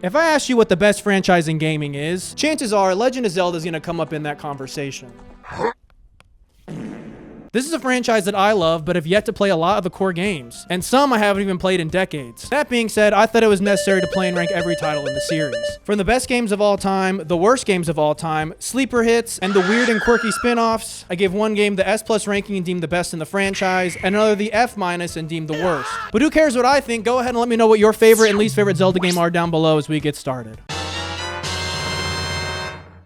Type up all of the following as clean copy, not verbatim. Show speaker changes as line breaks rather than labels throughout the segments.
If I ask you what the best franchise in gaming is, chances are Legend of Zelda is going to come up in that conversation. This is a franchise that I love, but have yet to play a lot of the core games, and some I haven't even played in decades. That being said, I thought it was necessary to play and rank every title in the series. From the best games of all time, the worst games of all time, sleeper hits, and the weird and quirky spin-offs, I give one game the S+ ranking and deemed the best in the franchise, and another the F- and deemed the worst. But who cares what I think? Go ahead and let me know what your favorite and least favorite Zelda game are down below as we get started.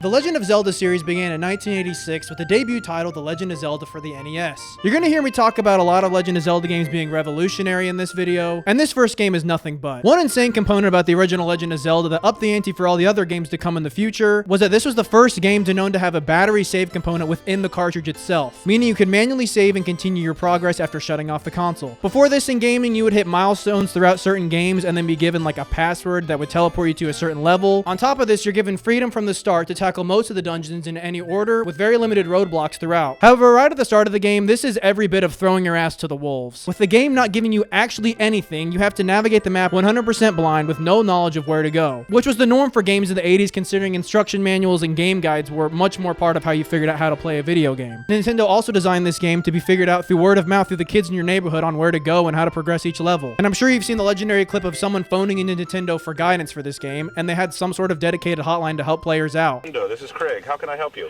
The Legend of Zelda series began in 1986 with the debut title The Legend of Zelda for the NES. You're going to hear me talk about a lot of Legend of Zelda games being revolutionary in this video, and this first game is nothing but. One insane component about the original Legend of Zelda that upped the ante for all the other games to come in the future was that this was the first game known to have a battery save component within the cartridge itself, meaning you could manually save and continue your progress after shutting off the console. Before this in gaming, you would hit milestones throughout certain games and then be given like a password that would teleport you to a certain level. On top of this, you're given freedom from the start to tackle most of the dungeons in any order with very limited roadblocks throughout. However, right at the start of the game, this is every bit of throwing your ass to the wolves. With the game not giving you actually anything, you have to navigate the map 100% blind with no knowledge of where to go, which was the norm for games in the 80s, considering instruction manuals and game guides were much more part of how you figured out how to play a video game. Nintendo also designed this game to be figured out through word of mouth through the kids in your neighborhood on where to go and how to progress each level. And I'm sure you've seen the legendary clip of someone phoning into Nintendo for guidance for this game, and they had some sort of dedicated hotline to help players out.
This is Craig. How can I help you?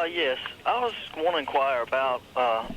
Yes. I was want to inquire about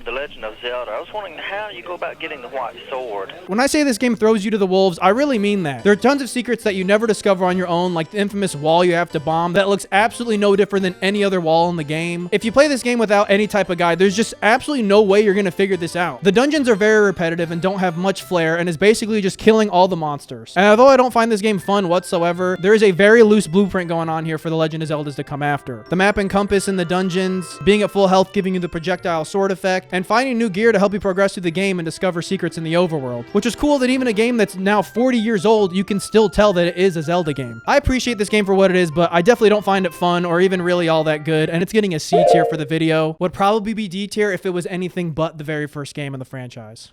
The Legend of Zelda. I was wondering how you go about getting the white sword.
When I say this game throws you to the wolves, I really mean that. There are tons of secrets that you never discover on your own, like the infamous wall you have to bomb that looks absolutely no different than any other wall in the game. If you play this game without any type of guide, there's just absolutely no way you're going to figure this out. The dungeons are very repetitive and don't have much flair and is basically just killing all the monsters. And although I don't find this game fun whatsoever, there is a very loose blueprint going on here for the Legend of Zeldas to come after. The map and compass in the dungeons, being at full health giving you the projectile sword effect, and finding new gear to help you progress through the game and discover secrets in the overworld. Which is cool that even a game that's now 40 years old, you can still tell that it is a Zelda game. I appreciate this game for what it is, but I definitely don't find it fun or even really all that good, and it's getting a C tier for the video. Would probably be D tier if it was anything but the very first game in the franchise.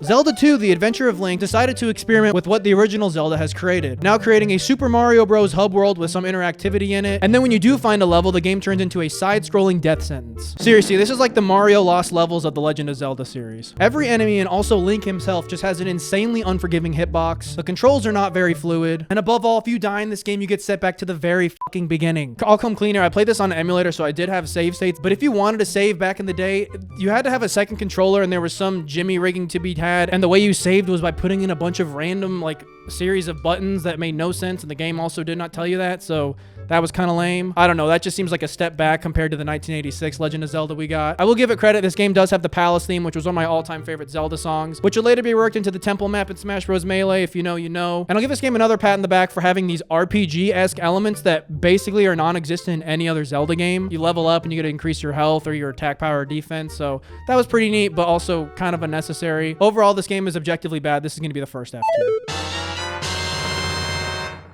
Zelda 2, The Adventure of Link, decided to experiment with what the original Zelda has created, now creating a Super Mario Bros. Hub world with some interactivity in it, and then when you do find a level, the game turns into a side-scrolling death sentence. Seriously, this is like the Mario Lost levels of the Legend of Zelda series. Every enemy, and also Link himself, just has an insanely unforgiving hitbox, the controls are not very fluid, and above all, if you die in this game, you get set back to the very fucking beginning. I'll come cleaner, I played this on an emulator, so I did have save states, but if you wanted to save back in the day, you had to have a second controller, and there was some jimmy rigging to be had, and the way you saved was by putting in a bunch of random like series of buttons that made no sense, and the game also did not tell you that, so that was kind of lame. I don't know, that just seems like a step back compared to the 1986 Legend of Zelda we got. I will give it credit, this game does have the Palace theme, which was one of my all-time favorite Zelda songs, which will later be worked into the temple map in Smash Bros. Melee. If you know, you know. And I'll give this game another pat in the back for having these RPG-esque elements that basically are non-existent in any other Zelda game. You level up and you get to increase your health or your attack power or defense, so that was pretty neat, but also kind of unnecessary. Overall, this game is objectively bad. This is going to be the first F tier.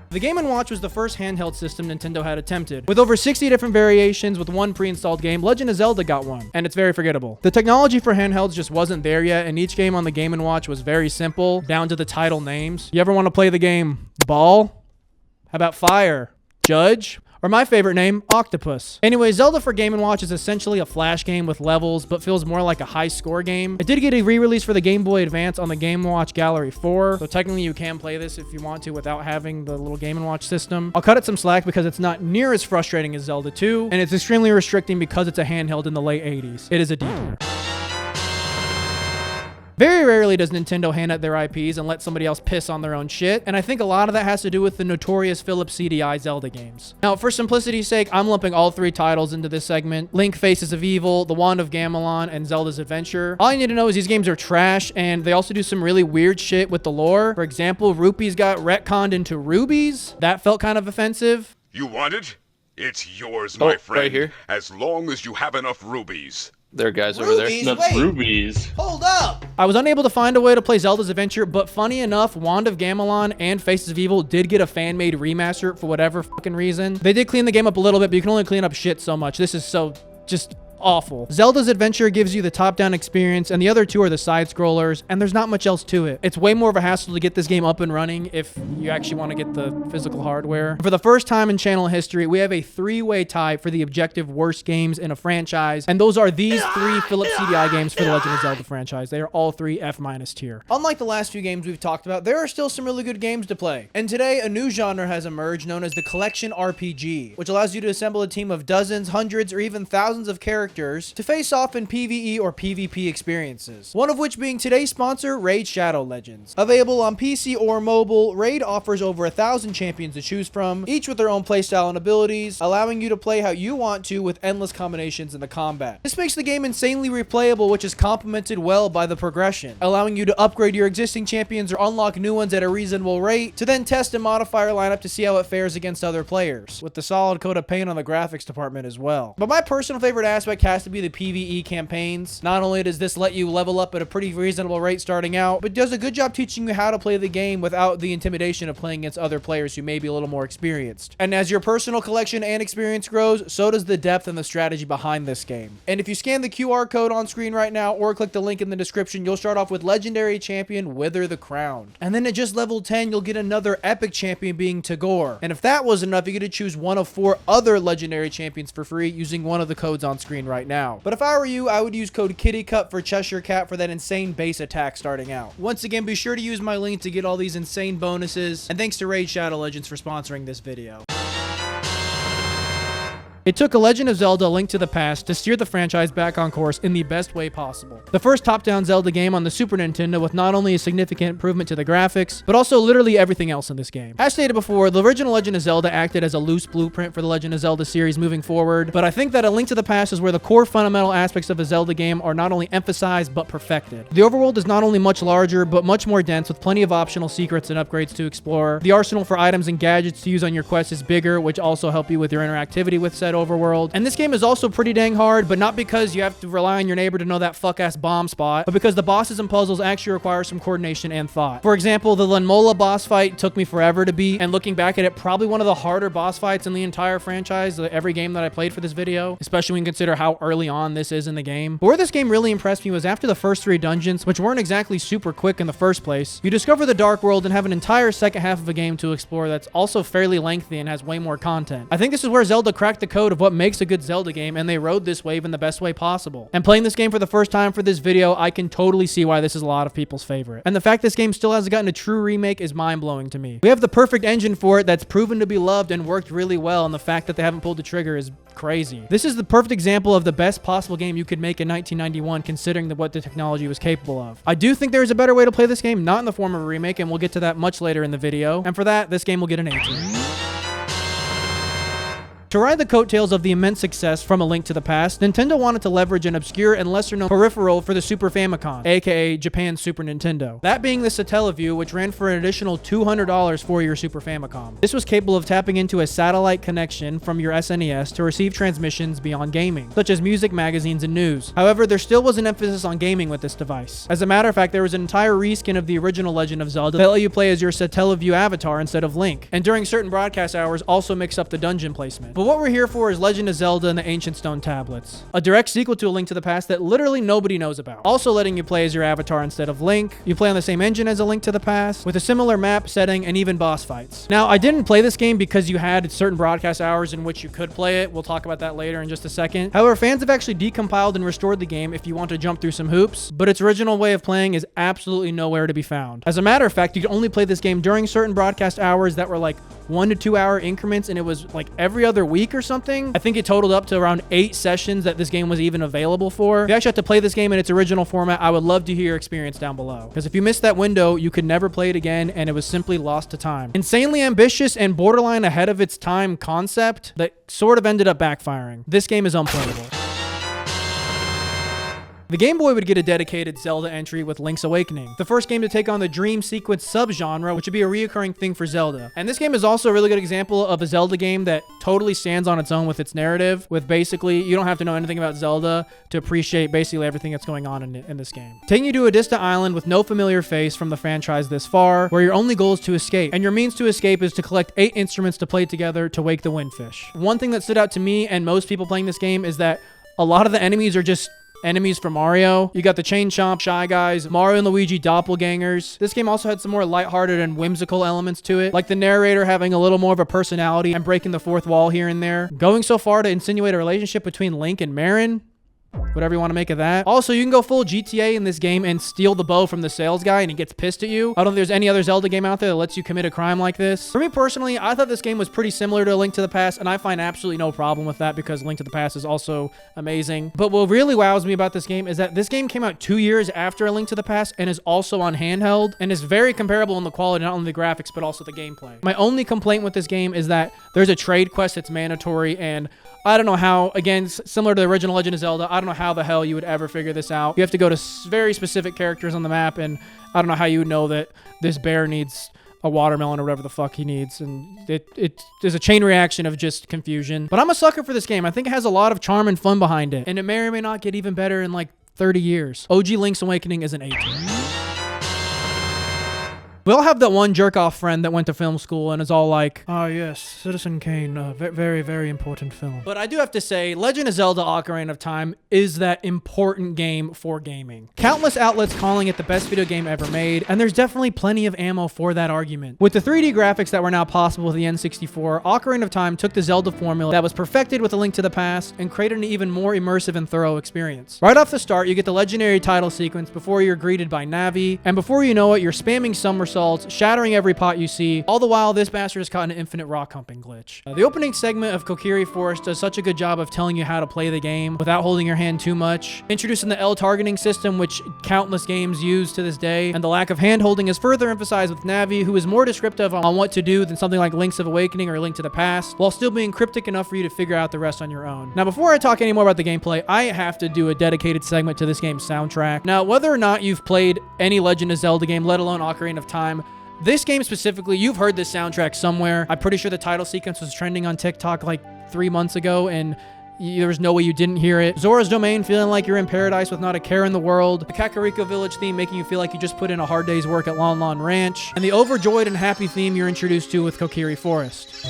The Game & Watch was the first handheld system Nintendo had attempted. With over 60 different variations with one pre-installed game, Legend of Zelda got one, and it's very forgettable. The technology for handhelds just wasn't there yet, and each game on the Game & Watch was very simple, down to the title names. You ever want to play the game Ball? How about Fire? Judge? Or my favorite name, Octopus. Anyway, Zelda for Game & Watch is essentially a flash game with levels, but feels more like a high score game. It did get a re-release for the Game Boy Advance on the Game & Watch Gallery 4, so technically you can play this if you want to without having the little Game & Watch system. I'll cut it some slack because it's not near as frustrating as Zelda 2, and it's extremely restricting because it's a handheld in the late 80s. It is a D tier. Very rarely does Nintendo hand out their IPs and let somebody else piss on their own shit, and I think a lot of that has to do with the notorious PHILLIPS CDI Zelda games. Now, for simplicity's sake, I'm lumping all three titles into this segment: Link Faces of Evil, The Wand of Gamelon, and Zelda's Adventure. All you need to know is these games are trash, and they also do some really weird shit with the lore. For example, Rupees got retconned into rubies. That felt kind of offensive.
You want it? It's yours, my friend.
Right here.
As long as you have enough rubies.
There are guys over there.
That's rubies.
Hold up! I was unable to find a way to play Zelda's Adventure, but funny enough, Wand of Gamelon and Faces of Evil did get a fan-made remaster for whatever fucking reason. They did clean the game up a little bit, but you can only clean up shit so much. This is so just awful. Zelda's Adventure gives you the top-down experience, and the other two are the side-scrollers, and there's not much else to it. It's way more of a hassle to get this game up and running if you actually want to get the physical hardware. For the first time in channel history, we have a three-way tie for the objective worst games in a franchise, and those are these three Philips CDI games for the Legend of Zelda franchise. They are all three F- tier. Unlike the last few games we've talked about, there are still some really good games to play. And today, a new genre has emerged known as the collection RPG, which allows you to assemble a team of dozens, hundreds, or even thousands of characters to face off in PvE or PvP experiences. One of which being today's sponsor, Raid Shadow Legends. Available on PC or mobile, Raid offers over 1,000 champions to choose from, each with their own playstyle and abilities, allowing you to play how you want to with endless combinations in the combat. This makes the game insanely replayable, which is complemented well by the progression, allowing you to upgrade your existing champions or unlock new ones at a reasonable rate, to then test and modify your lineup to see how it fares against other players, with the solid coat of paint on the graphics department as well. But my personal favorite aspect has to be the PvE campaigns. Not only does this let you level up at a pretty reasonable rate starting out, but does a good job teaching you how to play the game without the intimidation of playing against other players who may be a little more experienced. And as your personal collection and experience grows, so does the depth and the strategy behind this game. And if you scan the QR code on screen right now or click the link in the description, you'll start off with legendary champion Wythir the Crowned. And then at just level 10, you'll get another epic champion being Tagoar. And if that wasn't enough, you get to choose one of 4 other legendary champions for free using one of the codes on screen right now. But if I were you, I would use code KITTYCUT for Cheshire Cat for that insane base attack starting out. Once again, be sure to use my link to get all these insane bonuses. And thanks to Raid Shadow Legends for sponsoring this video. It took a Legend of Zelda: A Link to the Past to steer the franchise back on course in the best way possible. The first top-down Zelda game on the Super Nintendo with not only a significant improvement to the graphics, but also literally everything else in this game. As stated before, the original Legend of Zelda acted as a loose blueprint for the Legend of Zelda series moving forward, but I think that A Link to the Past is where the core fundamental aspects of a Zelda game are not only emphasized, but perfected. The overworld is not only much larger, but much more dense with plenty of optional secrets and upgrades to explore. The arsenal for items and gadgets to use on your quest is bigger, which also help you with your interactivity with said overworld. And this game is also pretty dang hard, but not because you have to rely on your neighbor to know that fuck-ass bomb spot, but because the bosses and puzzles actually require some coordination and thought. For example, the Lanmola boss fight took me forever to beat, and looking back at it, probably one of the harder boss fights in the entire franchise, every game that I played for this video, especially when you consider how early on this is in the game. But where this game really impressed me was after the first 3 dungeons, which weren't exactly super quick in the first place, you discover the Dark World and have an entire second half of a game to explore that's also fairly lengthy and has way more content. I think this is where Zelda cracked the code of what makes a good Zelda game, and they rode this wave in the best way possible. And playing this game for the first time for this video, I can totally see why this is a lot of people's favorite. And the fact this game still hasn't gotten a true remake is mind-blowing to me. We have the perfect engine for it that's proven to be loved and worked really well, and the fact that they haven't pulled the trigger is crazy. This is the perfect example of the best possible game you could make in 1991, considering what the technology was capable of. I do think there is a better way to play this game, not in the form of a remake, and we'll get to that much later in the video. And for that, this game will get an A tier. To ride the coattails of the immense success from A Link to the Past, Nintendo wanted to leverage an obscure and lesser-known peripheral for the Super Famicom, aka Japan's Super Nintendo. That being the Satellaview, which ran for an additional $200 for your Super Famicom. This was capable of tapping into a satellite connection from your SNES to receive transmissions beyond gaming, such as music, magazines, and news. However, there still was an emphasis on gaming with this device. As a matter of fact, there was an entire reskin of the original Legend of Zelda that let you play as your Satellaview avatar instead of Link, and during certain broadcast hours also mix up the dungeon placement. But what we're here for is Legend of Zelda and the Ancient Stone Tablets, a direct sequel to A Link to the Past that literally nobody knows about. Also letting you play as your avatar instead of Link. You play on the same engine as A Link to the Past, with a similar map, setting, and even boss fights. Now, I didn't play this game because you had certain broadcast hours in which you could play it. We'll talk about that later in just a second. However, fans have actually decompiled and restored the game if you want to jump through some hoops, but its original way of playing is absolutely nowhere to be found. As a matter of fact, you could only play this game during certain broadcast hours that were like 1 to 2 hour increments, and it was like every other week or something. I think it totaled up to around 8 sessions that this game was even available for. If you actually had to play this game in its original format, I would love to hear your experience down below, because if you missed that window, you could never play it again, and it was simply lost to time. Insanely ambitious and borderline ahead of its time concept that sort of ended up backfiring. This game is unplayable. The Game Boy would get a dedicated Zelda entry with Link's Awakening, the first game to take on the dream sequence subgenre, which would be a reoccurring thing for Zelda. And this game is also a really good example of a Zelda game that totally stands on its own with its narrative, with basically, you don't have to know anything about Zelda to appreciate basically everything that's going on in this game. Taking you to a distant island with no familiar face from the franchise this far, where your only goal is to escape, and your means to escape is to collect 8 instruments to play together to wake the windfish. One thing that stood out to me and most people playing this game is that A lot of the enemies are just enemies from Mario. You got the Chain Chomp, Shy Guys, Mario and Luigi doppelgangers. This game also had some more lighthearted and whimsical elements to it, like the narrator having a little more of a personality and breaking the fourth wall here and there. Going so far to insinuate a relationship between Link and Marin. Whatever you want to make of that. Also, you can go full GTA in this game and steal the bow from the sales guy and he gets pissed at you. I don't think there's any other Zelda game out there that lets you commit a crime like this. For me personally, I thought this game was pretty similar to A Link to the Past, and I find absolutely no problem with that because Link to the Past is also amazing. But what really wows me about this game is that this game came out 2 years after A Link to the Past and is also on handheld and is very comparable in the quality, not only the graphics, but also the gameplay. My only complaint with this game is that there's a trade quest that's mandatory, and I don't know how, again, similar to the original Legend of Zelda, I don't know how the hell you would ever figure this out. You have to go to very specific characters on the map, and I don't know how you would know that this bear needs a watermelon or whatever the fuck he needs, and there's a chain reaction of just confusion. But I'm a sucker for this game. I think it has a lot of charm and fun behind it, and it may or may not get even better in like 30 years. OG Link's Awakening is an 8. We all have that one jerk-off friend that went to film school and is all like, oh yes, Citizen Kane, very, very important film. But I do have to say, Legend of Zelda Ocarina of Time is that important game for gaming. Countless outlets calling it the best video game ever made, and there's definitely plenty of ammo for that argument. With the 3D graphics that were now possible with the N64, Ocarina of Time took the Zelda formula that was perfected with A Link to the Past and created an even more immersive and thorough experience. Right off the start, you get the legendary title sequence before you're greeted by Navi, and before you know it, you're spamming somersaults, shattering every pot you see. All the while, this bastard has caught an infinite rock humping glitch. The opening segment of Kokiri Forest does such a good job of telling you how to play the game without holding your hand too much. Introducing the L targeting system, which countless games use to this day, and the lack of hand holding is further emphasized with Navi, who is more descriptive on what to do than something like Link's Awakening or Link to the Past, while still being cryptic enough for you to figure out the rest on your own. Now, before I talk any more about the gameplay, I have to do a dedicated segment to this game's soundtrack. Now, whether or not you've played any Legend of Zelda game, let alone Ocarina of Time, this game specifically, you've heard this soundtrack somewhere. I'm pretty sure the title sequence was trending on TikTok like 3 months ago, and there was no way you didn't hear it. Zora's Domain, feeling like you're in paradise with not a care in the world. The Kakariko Village theme, making you feel like you just put in a hard day's work at Lon Lon Ranch. And the overjoyed and happy theme you're introduced to with Kokiri Forest.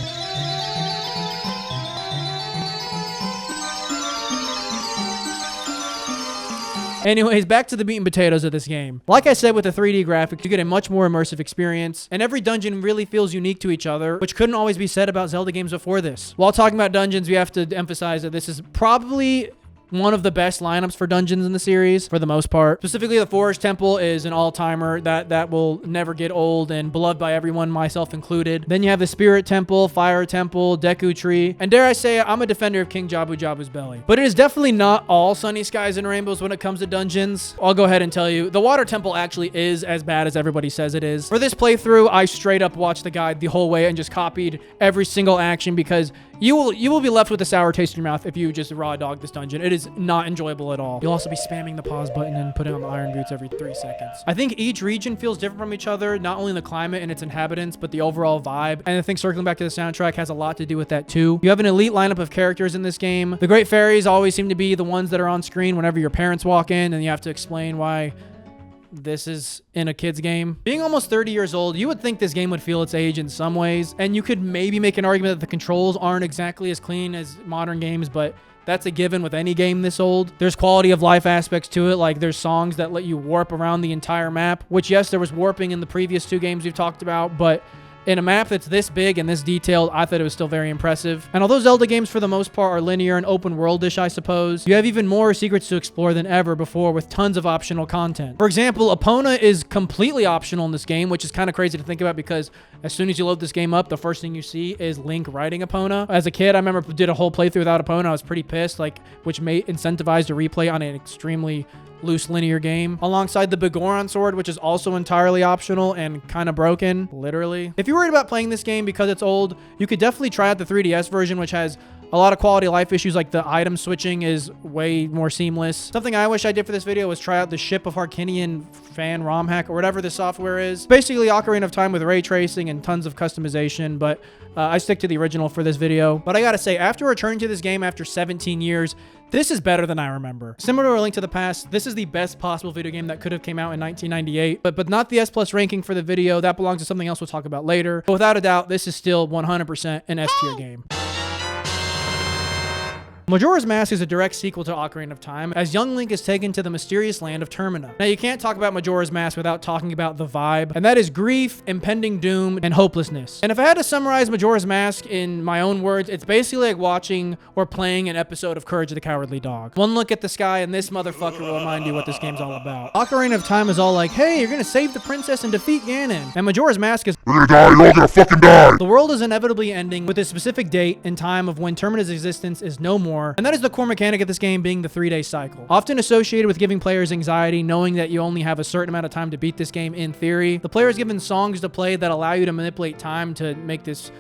Anyways, back to the meat and potatoes of this game. Like I said, with the 3D graphics, you get a much more immersive experience, and every dungeon really feels unique to each other, which couldn't always be said about Zelda games before this. While talking about dungeons, we have to emphasize that this is probably one of the best lineups for dungeons in the series, for the most part. Specifically, the Forest Temple is an all-timer that will never get old and beloved by everyone, myself included. Then you have the Spirit Temple, Fire Temple, Deku Tree, and dare I say, I'm a defender of King Jabu Jabu's belly. But it is definitely not all sunny skies and rainbows when it comes to dungeons. I'll go ahead and tell you, the Water Temple actually is as bad as everybody says it is. For this playthrough, I straight up watched the guide the whole way and just copied every single action because you will be left with a sour taste in your mouth if you just raw dog this dungeon. It is not enjoyable at all. You'll also be spamming the pause button and putting on the iron boots every 3 seconds. I think each region feels different from each other, not only in the climate and its inhabitants, but the overall vibe. And I think circling back to the soundtrack has a lot to do with that too. You have an elite lineup of characters in this game. The Great Fairies always seem to be the ones that are on screen whenever your parents walk in and you have to explain why this is in a kid's game. Being almost 30 years old, you would think this game would feel its age in some ways, and you could maybe make an argument that the controls aren't exactly as clean as modern games, but that's a given with any game this old. There's quality of life aspects to it, like there's songs that let you warp around the entire map, which yes, there was warping in the previous 2 games we've talked about, but in a map that's this big and this detailed, I thought it was still very impressive. And although Zelda games for the most part are linear and open world-ish, I suppose, you have even more secrets to explore than ever before with tons of optional content. For example, Epona is completely optional in this game, which is kind of crazy to think about because as soon as you load this game up, the first thing you see is Link riding Epona. As a kid, I remember did a whole playthrough without Epona. I was pretty pissed, which may incentivize a replay on an extremely loose linear game, alongside the Bigoron sword, which is also entirely optional and kind of broken, literally. If you're worried about playing this game because it's old, you could definitely try out the 3DS version, which has a lot of quality of life issues, like the item switching is way more seamless. Something I wish I did for this video was try out the Ship of Harkinian fan ROM hack or whatever the software is. Basically Ocarina of Time with ray tracing and tons of customization, but I stick to the original for this video. But I gotta say, after returning to this game after 17 years, this is better than I remember. Similar to A Link to the Past, this is the best possible video game that could have came out in 1998, but not the S+ ranking for the video. That belongs to something else we'll talk about later. But without a doubt, this is still 100% an S tier game. Majora's Mask is a direct sequel to Ocarina of Time, as young Link is taken to the mysterious land of Termina. Now, you can't talk about Majora's Mask without talking about the vibe, and that is grief, impending doom, and hopelessness. And if I had to summarize Majora's Mask in my own words, it's basically like watching or playing an episode of Courage the Cowardly Dog. One look at the sky, and this motherfucker will remind you what this game's all about. Ocarina of Time is all like, hey, you're gonna save the princess and defeat Ganon. And Majora's Mask is,
You're gonna die, you're all gonna fucking die!
the world is inevitably ending with a specific date and time of when Termina's existence is no more, and that is the core mechanic of this game being the 3-day cycle. Often associated with giving players anxiety, knowing that you only have a certain amount of time to beat this game in theory, the player is given songs to play that allow you to manipulate time to make this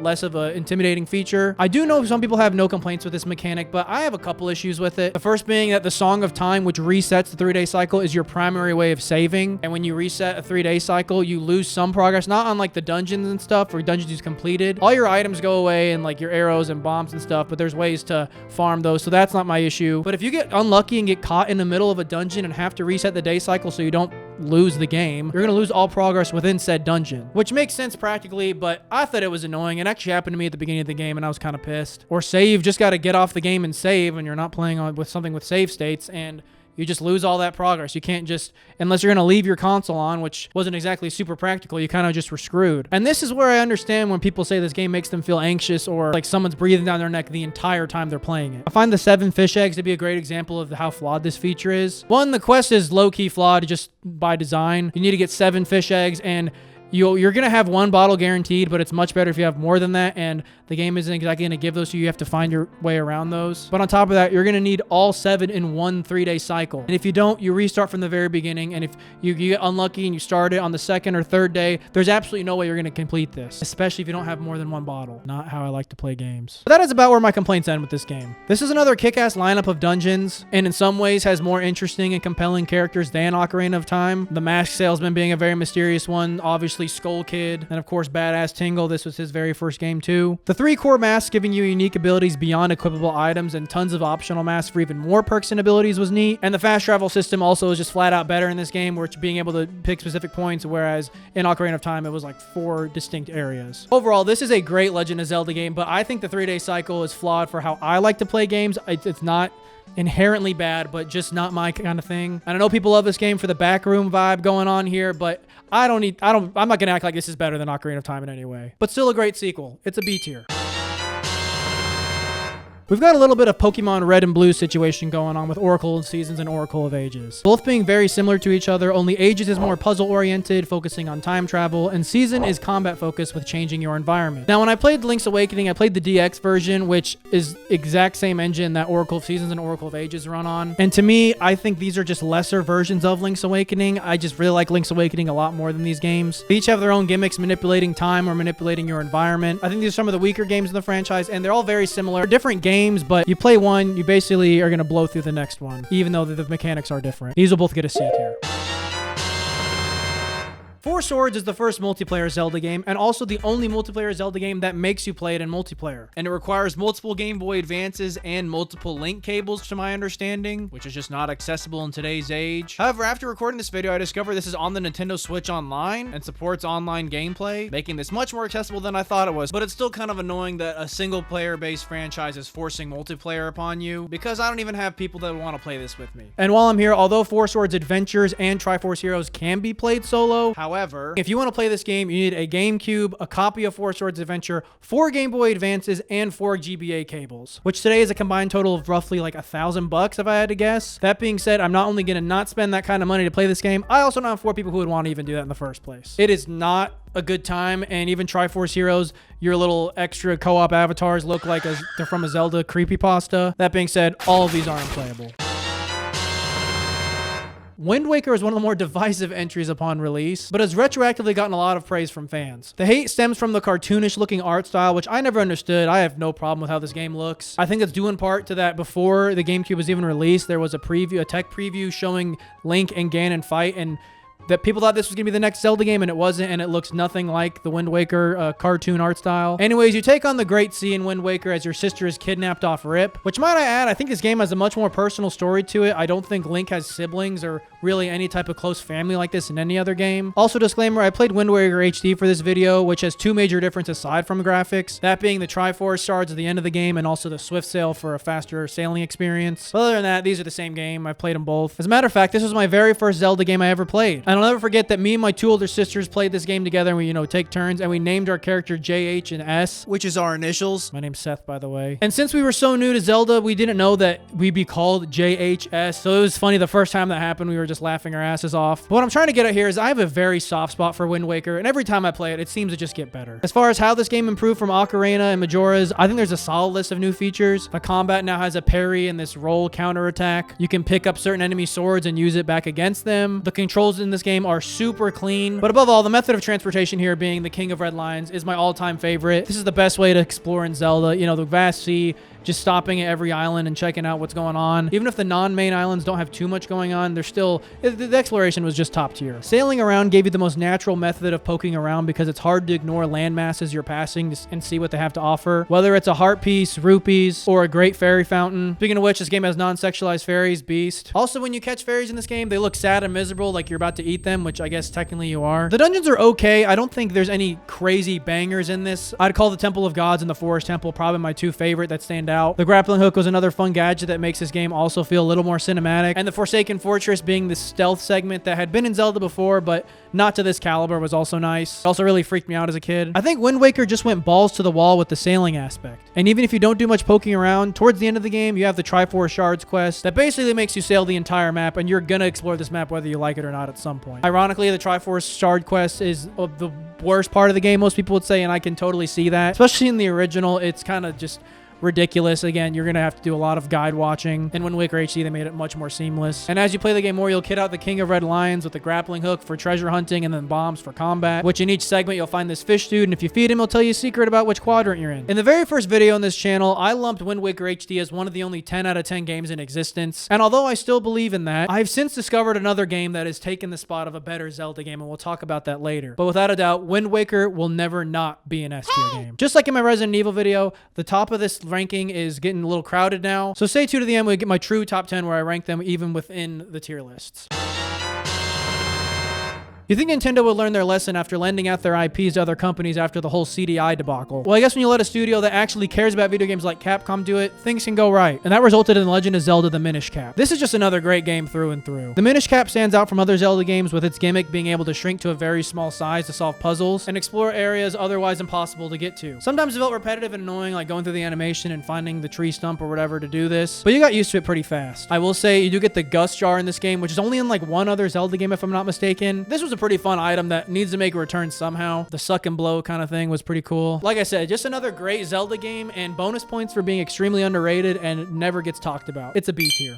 less of an intimidating feature. I do know some people have no complaints with this mechanic, but I have a couple issues with it. The first being that the Song of Time, which resets the 3-day cycle, is your primary way of saving. And when you reset a 3-day cycle, you lose some progress, not on like the dungeons and stuff or dungeons you've completed. All your items go away and like your arrows and bombs and stuff, but there's ways to farm those, so that's not my issue. But if you get unlucky and get caught in the middle of a dungeon and have to reset the day cycle so you don't lose the game, you're gonna lose all progress within said dungeon, which makes sense practically, but I thought it was annoying. It actually happened to me at the beginning of the game and I was kind of pissed. Or say you've just got to get off the game and save, and you're not playing on with something with save states, and you just lose all that progress. You can't just, unless you're going to leave your console on, which wasn't exactly super practical, you kind of just were screwed. And this is where I understand when people say this game makes them feel anxious or like someone's breathing down their neck the entire time they're playing it. I find the 7 fish eggs to be a great example of how flawed this feature is. One, the quest is low-key flawed just by design. You need to get 7 fish eggs, and you're going to have 1 bottle guaranteed, but it's much better if you have more than that, and the game isn't exactly going to give those to you. You have to find your way around those. But on top of that, you're going to need all 7 in one 3-day cycle. And if you don't, you restart from the very beginning, and if you get unlucky and you start it on the 2nd or 3rd day, there's absolutely no way you're going to complete this, especially if you don't have more than 1 bottle. Not how I like to play games. But that is about where my complaints end with this game. This is another kick-ass lineup of dungeons, and in some ways has more interesting and compelling characters than Ocarina of Time. The mask salesman being a very mysterious one, obviously Skull Kid, and of course badass Tingle. This was his very first game too. The 3 core masks giving you unique abilities beyond equipable items and tons of optional masks for even more perks and abilities was neat. And the fast travel system also is just flat out better in this game, where it's being able to pick specific points, whereas in Ocarina of Time it was like 4 distinct areas. Overall, this is a great Legend of Zelda game, but I think the 3-day cycle is flawed for how I like to play games. It's not inherently bad, but just not my kind of thing. And I know people love this game for the backroom vibe going on here, but I'm not gonna act like this is better than Ocarina of Time in any way. But still a great sequel. It's a B tier. We've got a little bit of Pokemon Red and Blue situation going on with Oracle of Seasons and Oracle of Ages. Both being very similar to each other, only Ages is more puzzle-oriented, focusing on time travel, and Season is combat-focused with changing your environment. Now, when I played Link's Awakening, I played the DX version, which is exact same engine that Oracle of Seasons and Oracle of Ages run on. And to me, I think these are just lesser versions of Link's Awakening. I just really like Link's Awakening a lot more than these games. They each have their own gimmicks, manipulating time or manipulating your environment. I think these are some of the weaker games in the franchise, and they're all very similar. They're different games, but you play one, you basically are going to blow through the next one, even though the mechanics are different. These will both get a C tier. 4 Swords is the first multiplayer Zelda game, and also the only multiplayer Zelda game that makes you play it in multiplayer. And it requires multiple Game Boy Advances and multiple link cables, to my understanding, which is just not accessible in today's age. However, after recording this video, I discovered this is on the Nintendo Switch Online and supports online gameplay, making this much more accessible than I thought it was. But it's still kind of annoying that a single player based franchise is forcing multiplayer upon you, because I don't even have people that want to play this with me. And while I'm here, although 4 Swords Adventures and Triforce Heroes can be played solo, however, if you want to play this game, you need a GameCube, a copy of 4 Swords Adventure, 4 Game Boy Advances, and 4 GBA cables, which today is a combined total of roughly like $1,000 if I had to guess. That being said, I'm not only going to not spend that kind of money to play this game, I also know 4 people who would want to even do that in the first place. It is not a good time, and even Triforce Heroes, your little extra co-op avatars look like they're from a Zelda creepypasta. That being said, all of these are unplayable. Wind Waker is one of the more divisive entries upon release, but has retroactively gotten a lot of praise from fans. The hate stems from the cartoonish looking art style, which I never understood. I have no problem with how this game looks. I think it's due in part to that before the GameCube was even released, there was a tech preview showing Link and Ganon fight, and that people thought this was gonna be the next Zelda game, and it wasn't, and it looks nothing like the Wind Waker cartoon art style. Anyways, you take on the Great Sea in Wind Waker as your sister is kidnapped off Rip, which, might I add, I think this game has a much more personal story to it. I don't think Link has siblings or really any type of close family like this in any other game. Also, disclaimer, I played Wind Waker HD for this video, which has two major differences aside from graphics, that being the Triforce shards at the end of the game and also the Swift Sail for a faster sailing experience. But other than that, these are the same game. I've played them both. As a matter of fact, this was my very first Zelda game I ever played. And I'll never forget that me and my two older sisters played this game together, and we, take turns, and we named our character JH and S, which is our initials. My name's Seth, by the way. And since we were so new to Zelda, we didn't know that we'd be called JHS. So it was funny the first time that happened, we were just laughing our asses off. But what I'm trying to get at here is I have a very soft spot for Wind Waker, and every time I play it, it seems to just get better. As far as how this game improved from Ocarina and MAJORA'S, I think there's a solid list of new features. The combat now has a parry and this roll counter attack. You can pick up certain enemy swords and use it back against them. The controls in this game are super clean. But above all, the method of transportation here, being the King of Red Lines, is my all-time favorite. This is the best way to explore in Zelda. The vast sea, just stopping at every island and checking out what's going on. Even if the non-main islands don't have too much going on, they're still, the exploration was just top tier. Sailing around gave you the most natural method of poking around because it's hard to ignore land masses you're passing and see what they have to offer. Whether it's a heart piece, rupees, or a great fairy fountain. Speaking of which, this game has non-sexualized fairies, beast. Also, when you catch fairies in this game, they look sad and miserable like you're about to eat them, which I guess technically you are. The dungeons are okay. I don't think there's any crazy bangers in this. I'd call the Temple of Gods and the Forest Temple probably my two favorite that stand out. The grappling hook was another fun gadget that makes this game also feel a little more cinematic. And the Forsaken Fortress being the stealth segment that had been in Zelda before, but not to this caliber, was also nice. It also really freaked me out as a kid. I think Wind Waker just went balls to the wall with the sailing aspect. And even if you don't do much poking around, towards the end of the game, you have the Triforce Shards quest that basically makes you sail the entire map, and you're gonna explore this map whether you like it or not at some point. Ironically, the Triforce Shard quest is the worst part of the game, most people would say, and I can totally see that. Especially in the original, it's kind of just ridiculous. Again, you're gonna have to do a lot of guide watching. In Wind Waker HD, they made it much more seamless. And as you play the game more, you'll kit out the King of Red Lions with the grappling hook for treasure hunting and then bombs for combat, which in each segment you'll find this fish dude, and if you feed him, he'll tell you a secret about which quadrant you're in. In the very first video on this channel, I lumped Wind Waker HD as one of the only 10 out of 10 games in existence, and although I still believe in that, I've since discovered another game that has taken the spot of a better Zelda game, and we'll talk about that later. But without a doubt, Wind Waker will never not be an S tier game. Just like in my Resident Evil video, the top of this ranking is getting a little crowded now. So stay tuned to the end when we get my true top 10 where I rank them even within the tier lists. You think Nintendo would learn their lesson after lending out their IPs to other companies after the whole CDI debacle? Well, I guess when you let a studio that actually cares about video games like Capcom do it, things can go right. And that resulted in Legend of Zelda: The Minish Cap. This is just another great game through and through. The Minish Cap stands out from other Zelda games with its gimmick being able to shrink to a very small size to solve puzzles and explore areas otherwise impossible to get to. Sometimes it felt repetitive and annoying, like going through the animation and finding the tree stump or whatever to do this, but you got used to it pretty fast. I will say you do get the Gust Jar in this game, which is only in like one other Zelda game if I'm not mistaken. This was a pretty fun item that needs to make a return somehow. The suck and blow kind of thing was pretty cool. Like I said, just another great Zelda game, and bonus points for being extremely underrated and never gets talked about. It's a B tier.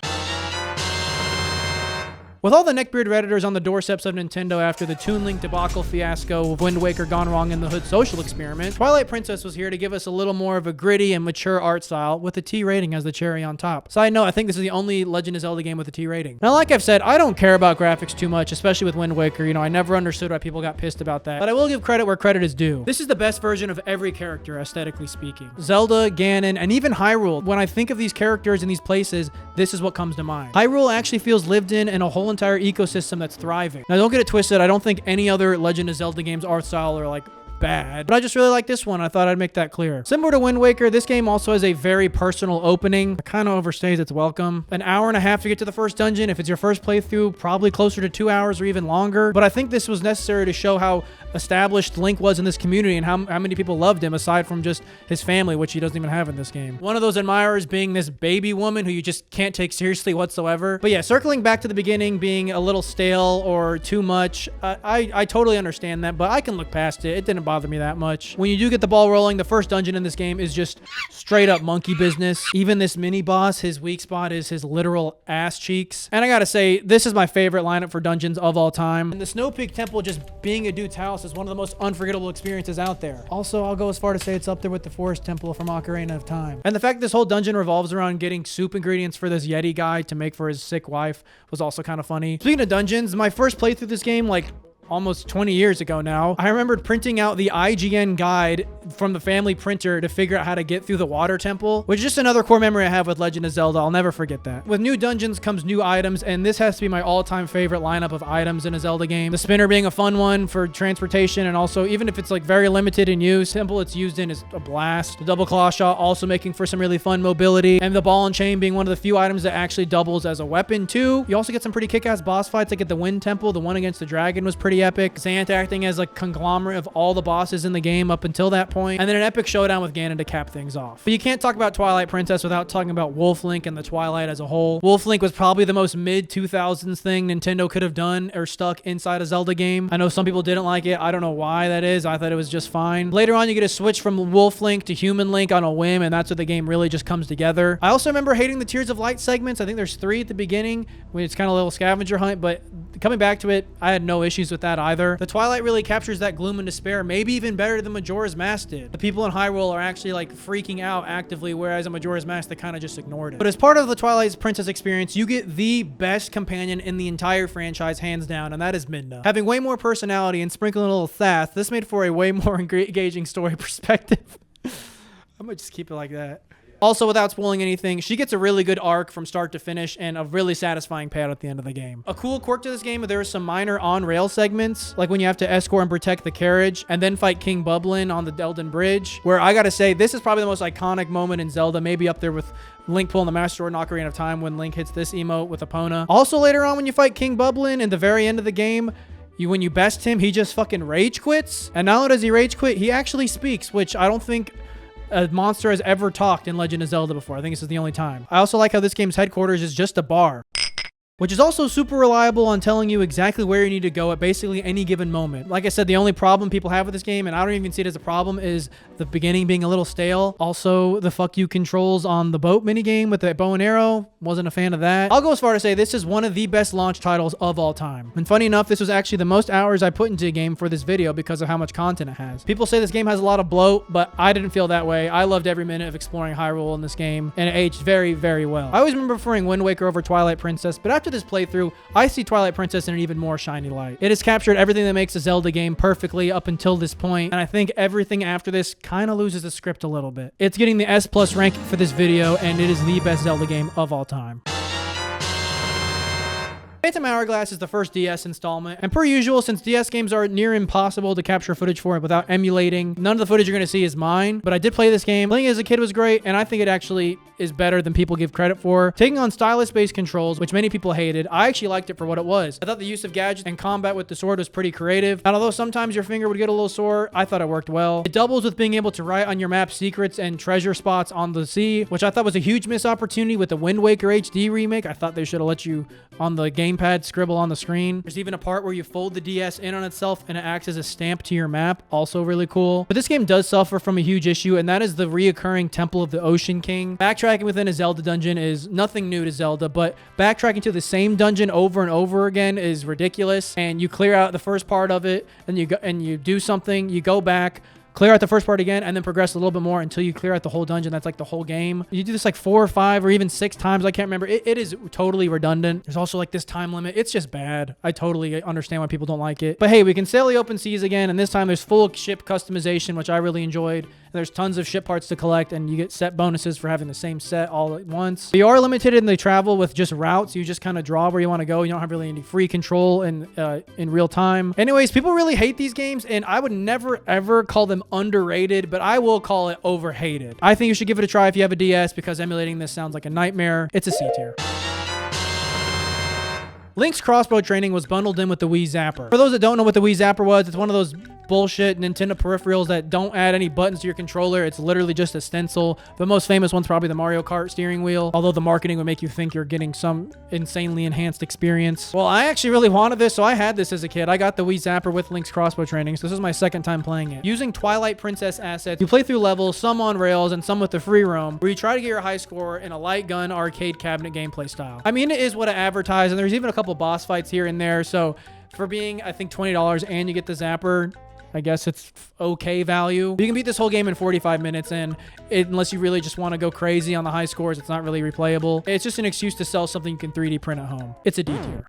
With all the neckbeard Redditors on the doorsteps of Nintendo after the Toon Link debacle fiasco of Wind Waker gone wrong in the Hood social experiment, Twilight Princess was here to give us a little more of a gritty and mature art style with a T rating as the cherry on top. Side note, I think this is the only Legend of Zelda game with a T rating. Now, like I've said, I don't care about graphics too much, especially with Wind Waker. I never understood why people got pissed about that, but I will give credit where credit is due. This is the best version of every character, aesthetically speaking. Zelda, Ganon, and even Hyrule. When I think of these characters in these places, this is what comes to mind. Hyrule actually feels lived in a whole entire ecosystem that's thriving. Now, don't get it twisted. I don't think any other Legend of Zelda game's art style are like bad, but I just really like this one. I thought I'd make that clear. Similar to Wind Waker, this game also has a very personal opening. It kind of overstays its welcome. An hour and a half to get to the first dungeon. If it's your first playthrough, probably closer to 2 hours or even longer. But I think this was necessary to show how established Link was in this community and how many people loved him aside from just his family, which he doesn't even have in this game. One of those admirers being this baby woman who you just can't take seriously whatsoever. But yeah, circling back to the beginning being a little stale or too much, I totally understand that, but I can look past it. It didn't bother me that much. When you do get the ball rolling, the first dungeon in this game is just straight up monkey business. Even this mini boss, his weak spot is his literal ass cheeks. And I gotta say, this is my favorite lineup for dungeons of all time. And the Snow Peak Temple just being a dude's house boss is one of the most unforgettable experiences out there. Also, I'll go as far to say it's up there with the Forest Temple from Ocarina of Time. And the fact this whole dungeon revolves around getting soup ingredients for this Yeti guy to make for his sick wife was also kind of funny. Speaking of dungeons, my first playthrough through this game, like almost 20 years ago now, I remembered printing out the IGN guide from the family printer to figure out how to get through the water temple, which is just another core memory I have with Legend of Zelda. I'll never forget that. With new dungeons comes new items, and this has to be my all-time favorite lineup of items in a Zelda game. The spinner being a fun one for transportation, and also even if it's like very limited in use, temple it's used in is a blast. The double claw shot also making for some really fun mobility, and the ball and chain being one of the few items that actually doubles as a weapon too. You also get some pretty kick-ass boss fights, like at the Wind Temple. The one against the dragon was pretty epic. Zant acting as a conglomerate of all the bosses in the game up until that point, and then an epic showdown with Ganon to cap things off. But you can't talk about Twilight Princess without talking about Wolf Link and the Twilight as a whole. Wolf Link was probably the most mid-2000s thing Nintendo could have done or stuck inside a Zelda game. I know some people didn't like it. I don't know why that is. I thought it was just fine. Later on, you get a switch from Wolf Link to Human Link on a whim, and that's where the game really just comes together. I also remember hating the Tears of Light segments. I think there's 3 at the beginning, when it's kind of a little scavenger hunt, but coming back to it, I had no issues with that either. The Twilight really captures that gloom and despair, maybe even better than Majora's Mask did. The people in Hyrule are actually like freaking out actively, whereas in Majora's Mask, they kind of just ignored it. But as part of the Twilight Princess experience, you get the best companion in the entire franchise, hands down, and that is Midna. Having way more personality and sprinkling a little sass, this made for a way more engaging story perspective. I might just keep it like that. Also, without spoiling anything, she gets a really good arc from start to finish and a really satisfying payout at the end of the game. A cool quirk to this game, there are some minor on-rail segments, like when you have to escort and protect the carriage and then fight King Bublin on the Elden Bridge, where I gotta say, this is probably the most iconic moment in Zelda, maybe up there with Link pulling the Master Sword in Ocarina of Time when Link hits this emote with Epona. Also, later on when you fight King Bublin in the very end of the game, when you best him, he just fucking rage quits. And not only does he rage quit, he actually speaks, which I don't think a monster has ever talked in Legend of Zelda before. I think this is the only time. I also like how this game's headquarters is just a bar, which is also super reliable on telling you exactly where you need to go at basically any given moment. Like I said, the only problem people have with this game, and I don't even see it as a problem, is the beginning being a little stale. Also, the fuck you controls on the boat minigame with the bow and arrow, wasn't a fan of that. I'll go as far to say this is one of the best launch titles of all time. And funny enough, this was actually the most hours I put into a game for this video because of how much content it has. People say this game has a lot of bloat, but I didn't feel that way. I loved every minute of exploring Hyrule in this game, and it aged very, very well. I always remember preferring Wind Waker over Twilight Princess, but after this playthrough, I see Twilight Princess in an even more shiny light. It has captured everything that makes a Zelda game perfectly up until this point, and I think everything after this kind of loses the script a little bit. It's getting the S+ ranking for this video, and it is the best Zelda game of all time. Phantom Hourglass is the first DS installment, and per usual, since DS games are near impossible to capture footage for it without emulating, none of the footage you're going to see is mine, but I did play this game. Playing it as a kid was great, and I think it actually is better than people give credit for. Taking on stylus-based controls, which many people hated, I actually liked it for what it was. I thought the use of gadgets and combat with the sword was pretty creative, and although sometimes your finger would get a little sore, I thought it worked well. It doubles with being able to write on your map secrets and treasure spots on the sea, which I thought was a huge missed opportunity with the Wind Waker HD remake. I thought they should have let you on the gamepad scribble on the screen. There's even a part where you fold the DS in on itself and it acts as a stamp to your map. Also really cool. But this game does suffer from a huge issue, and that is the reoccurring Temple of the Ocean King. Backtracking within a Zelda dungeon is nothing new to Zelda, but backtracking to the same dungeon over and over again is ridiculous. And you clear out the first part of it, and you do something, you go back, clear out the first part again, and then progress a little bit more until you clear out the whole dungeon. That's like the whole game. You do this like 4 or 5 or even 6 times. I can't remember. It is totally redundant. There's also like this time limit. It's just bad. I totally understand why people don't like it. But hey, we can sail the open seas again, and this time there's full ship customization, which I really enjoyed. And there's tons of ship parts to collect, and you get set bonuses for having the same set all at once. But you are limited in the travel with just routes. You just kind of draw where you want to go. You don't have really any free control in real time. Anyways, people really hate these games, and I would never ever call them underrated, but I will call it overhated. I think you should give it a try if you have a DS, because emulating this sounds like a nightmare. It's a C tier. Link's crossbow training was bundled in with the Wii Zapper. For those that don't know what the Wii Zapper was, it's one of those bullshit Nintendo peripherals that don't add any buttons to your controller. It's literally just a stencil. The most famous one's probably the Mario Kart steering wheel, although the marketing would make you think you're getting some insanely enhanced experience. Well, I actually really wanted this, so I had this as a kid. I got the Wii Zapper with Link's crossbow training, so this is my second time playing it. Using Twilight Princess assets, you play through levels, some on rails and some with the free roam, where you try to get your high score in a light gun arcade cabinet gameplay style. I mean, it is what it advertised, and there's even a couple boss fights here and there, so for being, I think, $20 and you get the Zapper, I guess it's okay value. You can beat this whole game in 45 minutes, and unless you really just want to go crazy on the high scores, it's not really replayable. It's just an excuse to sell something you can 3D print at home. It's a D tier.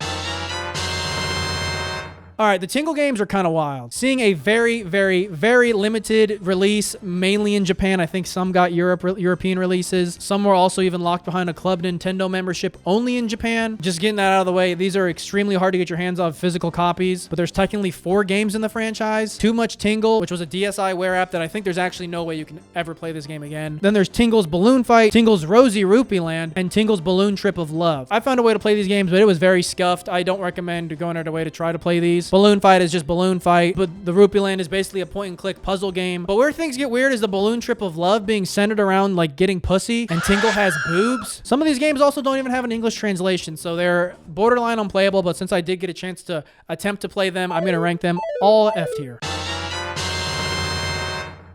All right, the Tingle games are kind of wild. Seeing a very, very, very limited release, mainly in Japan. I think some got European releases. Some were also even locked behind a Club Nintendo membership only in Japan. Just getting that out of the way, these are extremely hard to get your hands on physical copies, but there's technically 4 games in the franchise. Too Much Tingle, which was a DSiWare app that I think there's actually no way you can ever play this game again. Then there's Tingle's Balloon Fight, Tingle's Rosy Rupee Land, and Tingle's Balloon Trip of Love. I found a way to play these games, but it was very scuffed. I don't recommend going out of the way to try to play these. Balloon Fight is just Balloon Fight, but the Rupee Land is basically a point-and-click puzzle game. But where things get weird is the Balloon Trip of Love being centered around like getting pussy, and Tingle has boobs. Some of these games also don't even have an English translation, so they're borderline unplayable, but since I did get a chance to attempt to play them, I'm going to rank them all F tier.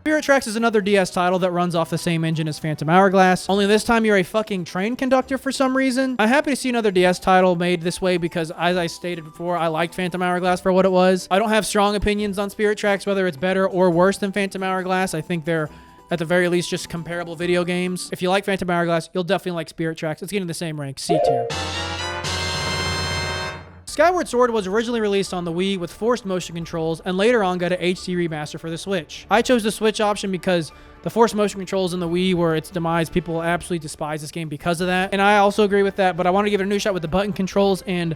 Spirit Tracks is another DS title that runs off the same engine as Phantom Hourglass, only this time you're a fucking train conductor for some reason. I'm happy to see another DS title made this way because, as I stated before, I liked Phantom Hourglass for what it was. I don't have strong opinions on Spirit Tracks, whether it's better or worse than Phantom Hourglass. I think they're, at the very least, just comparable video games. If you like Phantom Hourglass, you'll definitely like Spirit Tracks. It's getting the same rank, C tier. Skyward Sword was originally released on the Wii with forced motion controls and later on got an HD remaster for the Switch. I chose the Switch option because the forced motion controls in the Wii were its demise. People absolutely despise this game because of that. And I also agree with that, but I want to give it a new shot with the button controls, and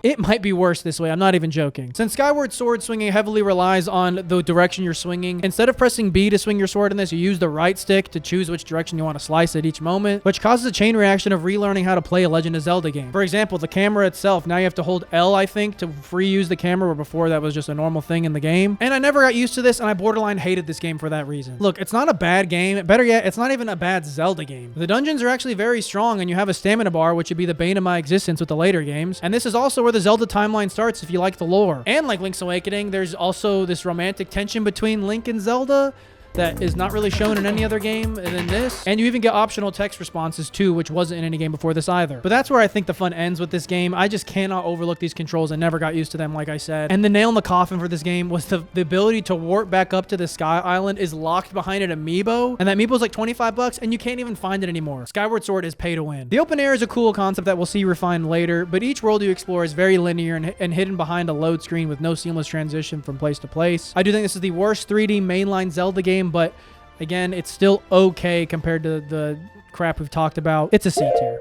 it might be worse this way. I'm not even joking. Since Skyward Sword swinging heavily relies on the direction you're swinging, instead of pressing B to swing your sword in this, you use the right stick to choose which direction you want to slice at each moment, which causes a chain reaction of relearning how to play a Legend of Zelda game. For example, the camera itself, now you have to hold L, I think, to free use the camera, where before that was just a normal thing in the game. And I never got used to this, and I borderline hated this game for that reason. Look, it's not a bad game. Better yet, it's not even a bad Zelda game. The dungeons are actually very strong, and you have a stamina bar, which would be the bane of my existence with the later games. And this is also where the Zelda timeline starts if you like the lore. And like Link's Awakening, there's also this romantic tension between Link and Zelda that is not really shown in any other game than this. And you even get optional text responses too, which wasn't in any game before this either. But that's where I think the fun ends with this game. I just cannot overlook these controls. I never got used to them, like I said. And the nail in the coffin for this game was the ability to warp back up to the Sky Island is locked behind an amiibo. And that amiibo is like 25 bucks and you can't even find it anymore. Skyward Sword is pay to win. The open air is a cool concept that we'll see refined later, but each world you explore is very linear and hidden behind a load screen with no seamless transition from place to place. I do think this is the worst 3D mainline Zelda game, but again, it's still okay compared to the crap we've talked about. It's a C tier.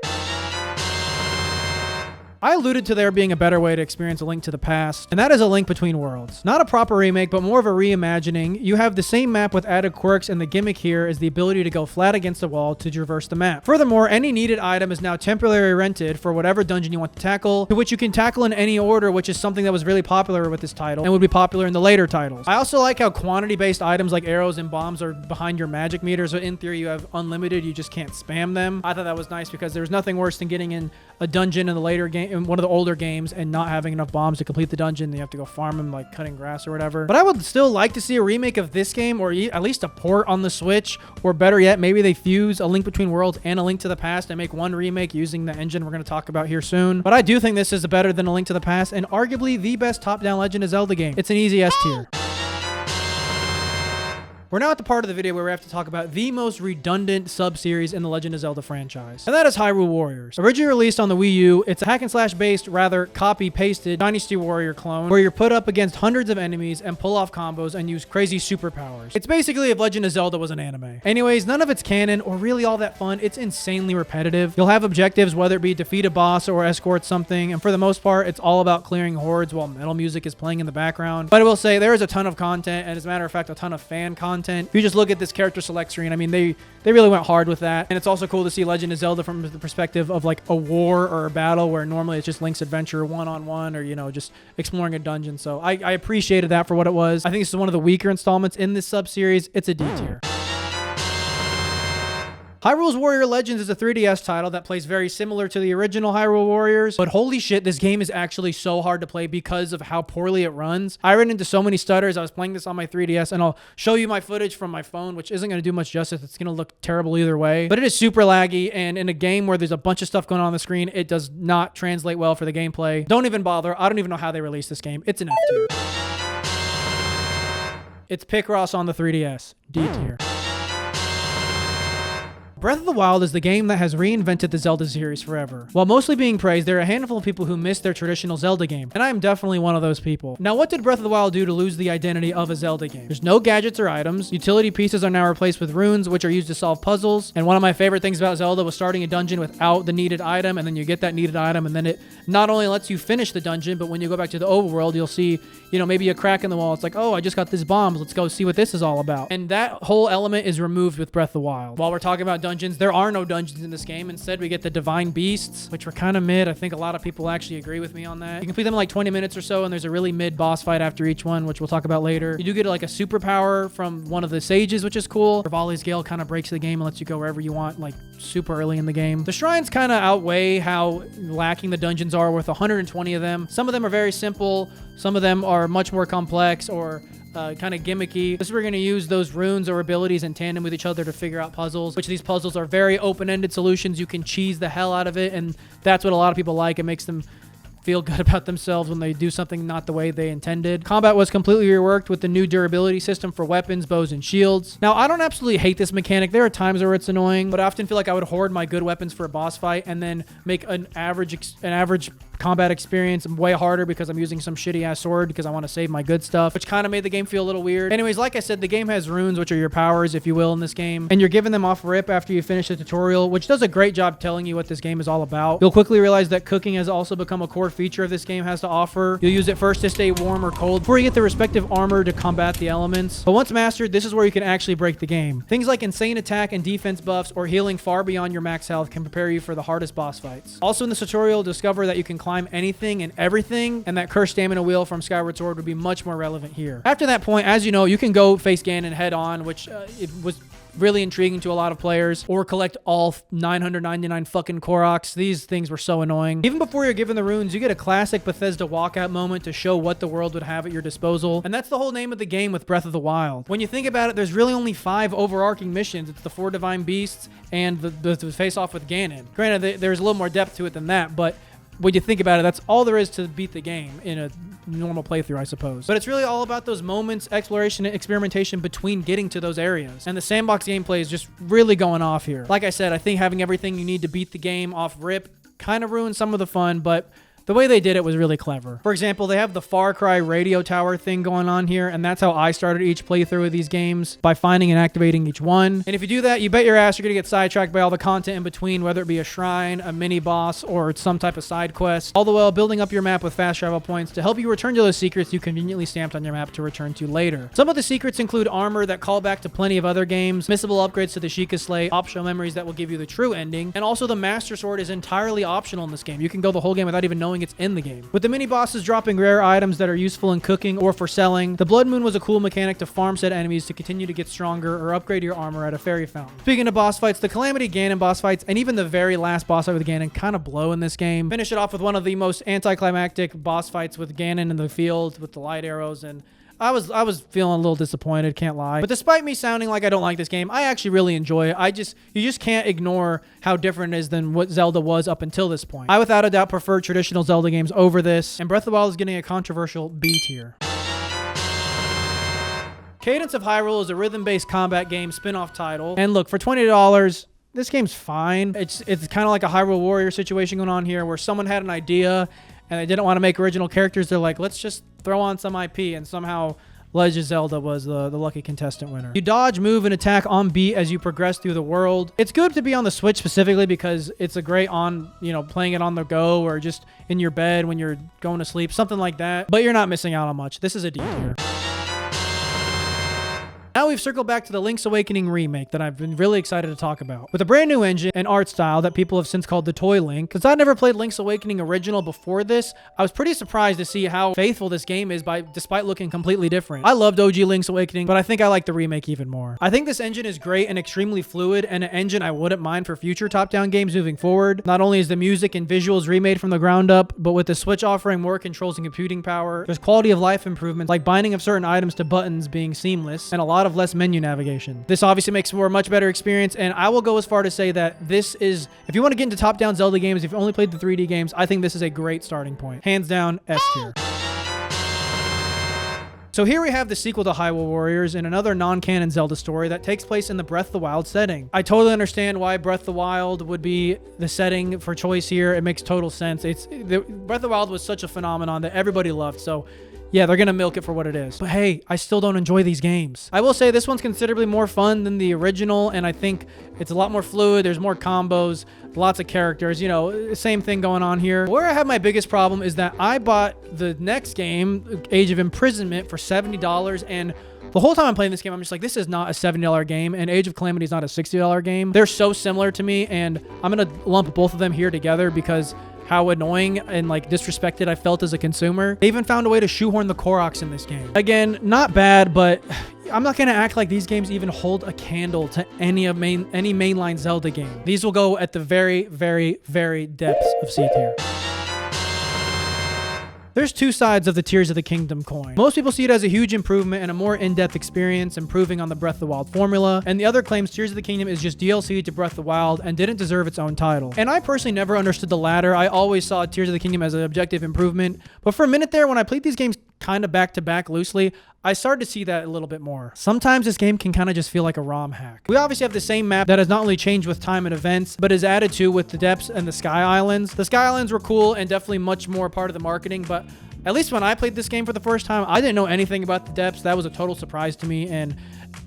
I alluded to there being a better way to experience A Link to the Past, and that is A Link Between Worlds. Not a proper remake, but more of a reimagining. You have the same map with added quirks, and the gimmick here is the ability to go flat against the wall to traverse the map. Furthermore, any needed item is now temporarily rented for whatever dungeon you want to tackle, to which you can tackle in any order, which is something that was really popular with this title and would be popular in the later titles. I also like how quantity-based items like arrows and bombs are behind your magic meter, so in theory you have unlimited, you just can't spam them. I thought that was nice because there's nothing worse than getting in a dungeon in the later game, in one of the older games, and not having enough bombs to complete the dungeon. You have to go farm them like cutting grass or whatever. But I would still like to see a remake of this game, or at least a port on the Switch, or better yet, maybe they fuse A Link Between Worlds and A Link to the Past and make one remake using the engine we're going to talk about here soon. But I do think this is better than A Link to the Past and arguably the best top-down Legend of Zelda game. It's an easy S tier. We're now at the part of the video where we have to talk about the most redundant sub-series in the Legend of Zelda franchise, and that is Hyrule Warriors. Originally released on the Wii U, it's a hack-and-slash based, rather copy-pasted Dynasty Warrior clone where you're put up against hundreds of enemies and pull off combos and use crazy superpowers. It's basically if Legend of Zelda was an anime. Anyways, none of it's canon or really all that fun. It's insanely repetitive. You'll have objectives, whether it be defeat a boss or escort something, and for the most part, it's all about clearing hordes while metal music is playing in the background. But I will say, there is a ton of content, and as a matter of fact, a ton of fan content. If you just look at this character select screen, I mean, they really went hard with that. And it's also cool to see Legend of Zelda from the perspective of like a war or a battle, where normally it's just Link's adventure one-on-one, or, you know, just exploring a dungeon. So I appreciated that for what it was. I think this is one of the weaker installments in this sub-series. It's a D tier. Hyrule's Warrior Legends is a 3DS title that plays very similar to the original Hyrule Warriors, but holy shit, this game is actually so hard to play because of how poorly it runs. I ran into so many stutters. I was playing this on my 3DS, and I'll show you my footage from my phone, which isn't going to do much justice. It's going to look terrible either way, but it is super laggy, and in a game where there's a bunch of stuff going on the screen, it does not translate well for the gameplay. Don't even bother. I don't even know how they released this game. It's an F tier. It's Picross on the 3DS. D tier. Breath of the Wild is the game that has reinvented the Zelda series forever. While mostly being praised, there are a handful of people who miss their traditional Zelda game, and I am definitely one of those people. Now, what did Breath of the Wild do to lose the identity of a Zelda game? There's no gadgets or items. Utility pieces are now replaced with runes, which are used to solve puzzles. And one of my favorite things about Zelda was starting a dungeon without the needed item, and then you get that needed item, and then it not only lets you finish the dungeon, but when you go back to the overworld, you'll see, you know, maybe a crack in the wall. It's like, oh, I just got this bomb. Let's go see what this is all about. And that whole element is removed with Breath of the Wild. While we're talking about dungeons, there are no dungeons in this game. Instead, we get the divine beasts, which were kind of mid. I think a lot of people actually agree with me on that. You complete them in like 20 minutes or so, and there's a really mid boss fight after each one, which we'll talk about later. You do get like a superpower from one of the sages, which is cool. Rivali's Gale kind of breaks the game and lets you go wherever you want, like super early in the game. The shrines kind of outweigh how lacking the dungeons are, with 120 of them. Some of them are very simple. Some of them are much more complex or kind of gimmicky. This, we're going to use those runes or abilities in tandem with each other to figure out puzzles, which these puzzles are very open-ended solutions. You can cheese the hell out of it, and that's what a lot of people like. It makes them feel good about themselves when they do something not the way they intended. Combat was completely reworked with the new durability system for weapons, bows, and shields. Now, I don't absolutely hate this mechanic. There are times where it's annoying, but I often feel like I would hoard my good weapons for a boss fight and then make an average combat experience way harder because I'm using some shitty ass sword because I want to save my good stuff, which kind of made the game feel a little weird. Anyways, like I said, the game has runes, which are your powers, if you will, in this game, and you're given them off rip after you finish the tutorial, which does a great job telling you what this game is all about. You'll quickly realize that cooking has also become a core feature of this game has to offer. You'll use it first to stay warm or cold before you get the respective armor to combat the elements. But once mastered, this is where you can actually break the game. Things like insane attack and defense buffs or healing far beyond your max health can prepare you for the hardest boss fights. Also in this tutorial, discover that you can climb anything and everything, and that cursed stamina wheel from Skyward Sword would be much more relevant here. After that point, as you know, you can go face Ganon head on, which it was really intriguing to a lot of players, or collect all 999 fucking Koroks. These things were so annoying. Even before you're given the runes, you get a classic Bethesda walkout moment to show what the world would have at your disposal, and that's the whole name of the game with Breath of the Wild. When you think about it, there's really only 5 overarching missions. It's the 4 divine beasts and the face off with Ganon. Granted, there's a little more depth to it than that, but when you think about it, that's all there is to beat the game in a normal playthrough, I suppose. But it's really all about those moments, exploration, and experimentation between getting to those areas. And the sandbox gameplay is just really going off here. Like I said, I think having everything you need to beat the game off rip kind of ruins some of the fun, but the way they did it was really clever. For example, they have the Far Cry radio tower thing going on here, and that's how I started each playthrough of these games, by finding and activating each one. And if you do that, you bet your ass you're gonna get sidetracked by all the content in between, whether it be a shrine, a mini boss, or some type of side quest, all the while building up your map with fast travel points to help you return to those secrets you conveniently stamped on your map to return to later. Some of the secrets include armor that call back to plenty of other games, missable upgrades to the Sheikah Slate, optional memories that will give you the true ending, and also the Master Sword is entirely optional in this game. You can go the whole game without even knowing it's in the game. With the mini bosses dropping rare items that are useful in cooking or for selling, the Blood Moon was a cool mechanic to farm said enemies to continue to get stronger or upgrade your armor at a fairy fountain. Speaking of boss fights, the Calamity Ganon boss fights and even the very last boss fight with Ganon kind of blow in this game. Finish it off with one of the most anticlimactic boss fights with Ganon in the field with the light arrows, and I was feeling a little disappointed, can't lie. But despite me sounding like I don't like this game, I actually really enjoy it. You just can't ignore how different it is than what Zelda was up until this point. I without a doubt prefer traditional Zelda games over this, and Breath of the Wild is getting a controversial B tier. Cadence of Hyrule is a rhythm-based combat game spin-off title. And look, for $20, this game's fine. It's kind of like a Hyrule Warrior situation going on here, where someone had an idea and they didn't want to make original characters. They're like, let's just throw on some IP, and somehow Legend of Zelda was the lucky contestant winner. You dodge, move, and attack on beat as you progress through the world. It's good to be on the Switch specifically because it's a great playing it on the go or just in your bed when you're going to sleep, something like that. But you're not missing out on much. This is a D tier. Now we've circled back to the Link's Awakening remake that I've been really excited to talk about. With a brand new engine and art style that people have since called the Toy Link. Since I'd never played Link's Awakening original before this, I was pretty surprised to see how faithful this game is despite looking completely different. I loved OG Link's Awakening, but I think I like the remake even more. I think this engine is great and extremely fluid, and an engine I wouldn't mind for future top-down games moving forward. Not only is the music and visuals remade from the ground up, but with the Switch offering more controls and computing power, there's quality of life improvements like binding of certain items to buttons being seamless, and a lot of less menu navigation. This obviously makes for a much better experience, and I will go as far to say that this is, if you want to get into top-down Zelda games, if you've only played the 3D games, I think this is a great starting point. Hands down, S tier. So here we have the sequel to Hyrule Warriors in another non-canon Zelda story that takes place in the Breath of the Wild setting. I totally understand why Breath of the Wild would be the setting for choice here. It makes total sense. Breath of the Wild was such a phenomenon that everybody loved, so yeah, they're gonna milk it for what it is. But hey, I still don't enjoy these games. I will say this one's considerably more fun than the original, and I think it's a lot more fluid. There's more combos, lots of characters, you know, same thing going on here. Where I have my biggest problem is that I bought the next game, Age of Imprisonment, for $70, and the whole time I'm playing this game, I'm just like, this is not a $70 game, and Age of Calamity is not a $60 game. They're so similar to me, and I'm gonna lump both of them here together because how annoying and like disrespected I felt as a consumer. They even found a way to shoehorn the Koroks in this game. Again, not bad, but I'm not gonna act like these games even hold a candle to any mainline Zelda game. These will go at the very, very, very depths of C tier. There's two sides of the Tears of the Kingdom coin. Most people see it as a huge improvement and a more in-depth experience, improving on the Breath of the Wild formula, and the other claims Tears of the Kingdom is just DLC to Breath of the Wild and didn't deserve its own title. And I personally never understood the latter. I always saw Tears of the Kingdom as an objective improvement, but for a minute there, when I played these games kind of back-to-back loosely, I started to see that a little bit more. Sometimes this game can kind of just feel like a ROM hack. We obviously have the same map that has not only changed with time and events, but is added to with the depths and the Sky Islands. The Sky Islands were cool and definitely much more part of the marketing, but at least when I played this game for the first time, I didn't know anything about the depths. That was a total surprise to me, and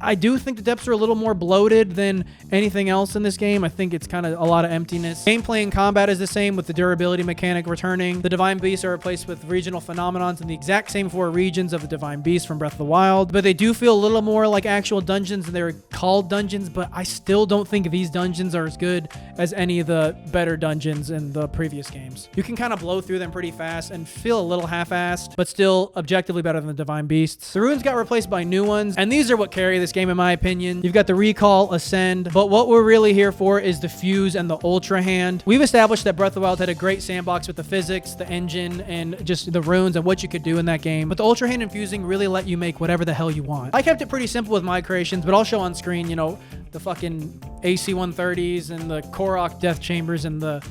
I do think the depths are a little more bloated than anything else in this game. I think it's kind of a lot of emptiness. Gameplay and combat is the same, with the durability mechanic returning. The Divine Beasts are replaced with regional phenomenons in the exact same 4 regions of the Divine Beasts from Breath of the Wild, but they do feel a little more like actual dungeons, and they're called dungeons, but I still don't think these dungeons are as good as any of the better dungeons in the previous games. You can kind of blow through them pretty fast and feel a little half-assed, but still objectively better than the Divine Beasts. The runes got replaced by new ones, and these are what carry this game in my opinion. You've got the Recall, Ascend, but what we're really here for is the Fuse and the Ultra Hand. We've established that Breath of the Wild had a great sandbox with the physics, the engine, and just the runes and what you could do in that game, but the Ultra Hand and Fusing really let you make whatever the hell you want. I kept it pretty simple with my creations, but I'll show on screen, you know, the fucking AC-130s and the Korok Death Chambers and the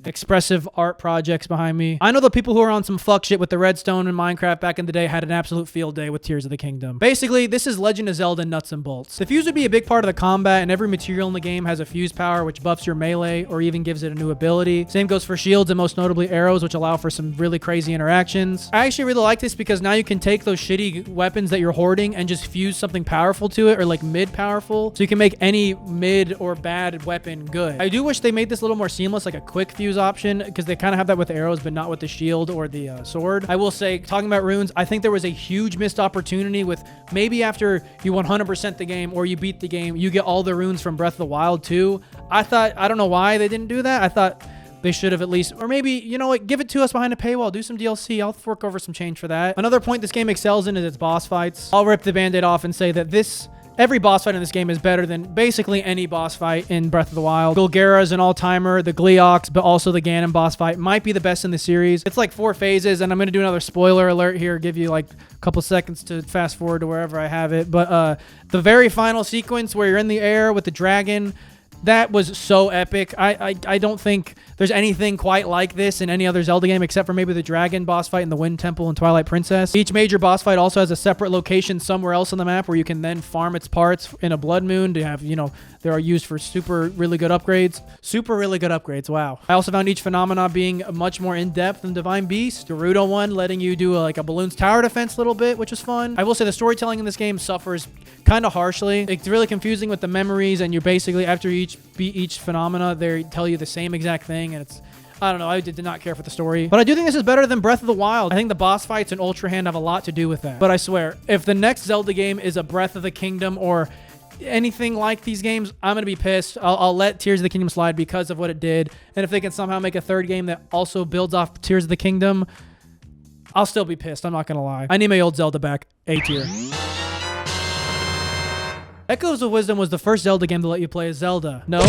expressive art projects behind me. I know the people who are on some fuck shit with the redstone in Minecraft back in the day had an absolute field day with Tears of the Kingdom. Basically, this is Legend of Zelda nuts and bolts. The fuse would be a big part of the combat, and every material in the game has a fuse power which buffs your melee or even gives it a new ability. Same goes for shields and most notably arrows, which allow for some really crazy interactions. I actually really like this because now you can take those shitty weapons that you're hoarding and just fuse something powerful to it, or like mid-powerful, so you can make any mid or bad weapon good. I do wish they made this a little more seamless, like a quick fuse option, because they kind of have that with the arrows but not with the shield or the sword. I will say, talking about runes, I think there was a huge missed opportunity with maybe after you 100% the game or you beat the game, you get all the runes from Breath of the Wild too. I don't know why they didn't do that. I thought they should have at least, or maybe, you know what, give it to us behind a paywall, do some DLC. I'll fork over some change for that. Another point this game excels in is its boss fights. I'll rip the band-aid off and say that every boss fight in this game is better than basically any boss fight in Breath of the Wild. Golgara is an all-timer. The Gleeoks, but also the Ganon boss fight might be the best in the series. It's like 4 phases, and I'm going to do another spoiler alert here, give you like a couple seconds to fast forward to wherever I have it. But the very final sequence where you're in the air with the dragon, that was so epic. I don't think there's anything quite like this in any other Zelda game except for maybe the dragon boss fight in the Wind Temple in Twilight Princess. Each major boss fight also has a separate location somewhere else on the map where you can then farm its parts in a Blood Moon to have, you know, they are used for super really good upgrades. Super really good upgrades, wow. I also found each phenomena being much more in-depth than Divine Beast. Gerudo one letting you do like a balloon's tower defense a little bit, which was fun. I will say the storytelling in this game suffers kind of harshly. It's really confusing with the memories, and you basically, after you beat each phenomena, they tell you the same exact thing, and it's, I don't know, I did not care for the story. But I do think this is better than Breath of the Wild. I think the boss fights and Ultra Hand have a lot to do with that. But I swear, if the next Zelda game is a Breath of the Kingdom or anything like these games, I'm going to be pissed. I'll let Tears of the Kingdom slide because of what it did. And if they can somehow make a third game that also builds off Tears of the Kingdom, I'll still be pissed. I'm not going to lie. I need my old Zelda back. A tier. Echoes of Wisdom was the first Zelda game to let you play as Zelda. No,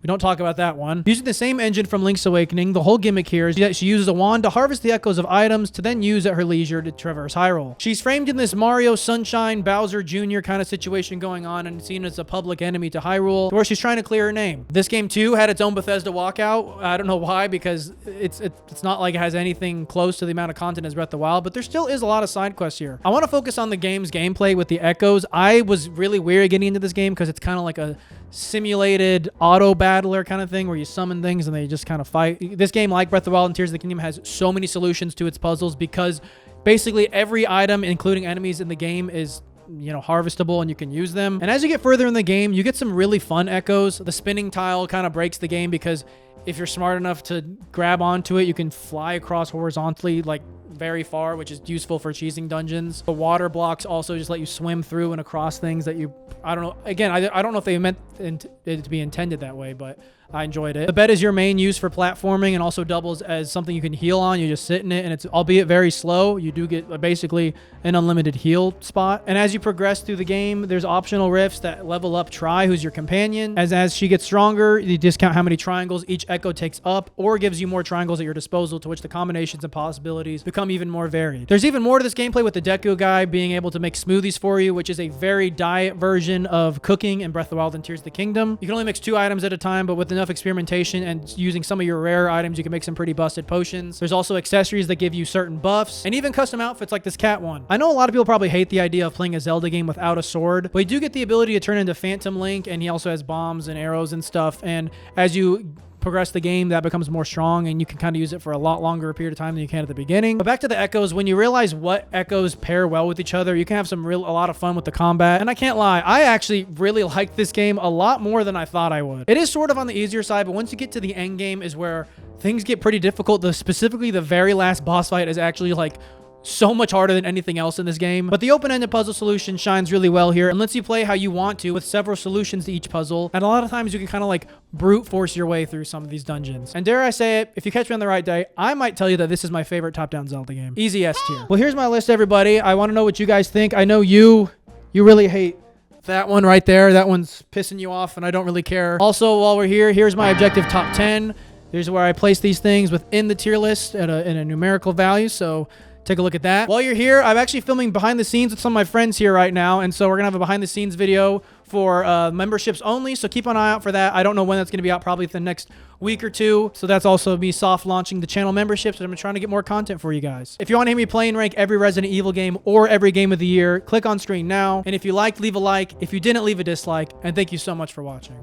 We don't talk about that one. Using the same engine from Link's Awakening, the whole gimmick here is that she uses a wand to harvest the echoes of items to then use at her leisure to traverse Hyrule. She's framed in this Mario, Sunshine, Bowser Jr. kind of situation going on and seen as a public enemy to Hyrule, where she's trying to clear her name. This game too had its own Bethesda walkout. I don't know why, because it's not like it has anything close to the amount of content as Breath of the Wild, but there still is a lot of side quests here. I want to focus on the game's gameplay with the echoes. I was really weary getting into this game because it's kind of like a simulated auto battler kind of thing where you summon things and they just kind of fight. This game, like Breath of the Wild and Tears of the Kingdom, has so many solutions to its puzzles because basically every item, including enemies in the game, is, you know, harvestable and you can use them. And as you get further in the game, you get some really fun echoes. The spinning tile kind of breaks the game because if you're smart enough to grab onto it, you can fly across horizontally like very far, which is useful for cheesing dungeons. The water blocks also just let you swim through and across things that you, I don't know. Again, I don't know if they meant it to be intended that way, but I enjoyed it. The bed is your main use for platforming and also doubles as something you can heal on. You just sit in it and it's, albeit very slow, you do get basically an unlimited heal spot. And as you progress through the game, there's optional rifts that level up Tri, who's your companion. As she gets stronger, you discount how many triangles each echo takes up or gives you more triangles at your disposal, to which the combinations and possibilities become even more varied. There's even more to this gameplay with the Deku guy being able to make smoothies for you, which is a very diet version of cooking in Breath of the Wild and Tears of the Kingdom. You can only mix 2 items at a time, but with enough experimentation and using some of your rare items, you can make some pretty busted potions. There's also accessories that give you certain buffs and even custom outfits like this cat one. I know a lot of people probably hate the idea of playing a Zelda game without a sword, but you do get the ability to turn into Phantom Link, and he also has bombs and arrows and stuff. And as you progress the game, that becomes more strong and you can kind of use it for a lot longer period of time than you can at the beginning. But back to the echoes, when you realize what echoes pair well with each other, you can have a lot of fun with the combat. And I can't lie, I actually really like this game a lot more than I thought I would. It is sort of on the easier side, but once you get to the end game is where things get pretty difficult. Specifically the very last boss fight is actually like so much harder than anything else in this game. But the open-ended puzzle solution shines really well here and lets you play how you want to with several solutions to each puzzle. And a lot of times you can kind of like brute force your way through some of these dungeons. And dare I say it, if you catch me on the right day, I might tell you that this is my favorite top-down Zelda game. Easy S tier. Well, here's my list, everybody. I want to know what you guys think. I know you really hate that one right there. That one's pissing you off and I don't really care. Also, while we're here, here's my objective top 10. Here's where I place these things within the tier list in a numerical value. So take a look at that. While you're here, I'm actually filming behind the scenes with some of my friends here right now. And so we're gonna have a behind the scenes video for memberships only. So keep an eye out for that. I don't know when that's gonna be out, probably within the next week or 2. So that's also me soft launching the channel memberships, and I'm trying to get more content for you guys. If you want to hear me play and rank every Resident Evil game or every game of the year, click on screen now. And if you liked, leave a like. If you didn't, leave a dislike. And thank you so much for watching.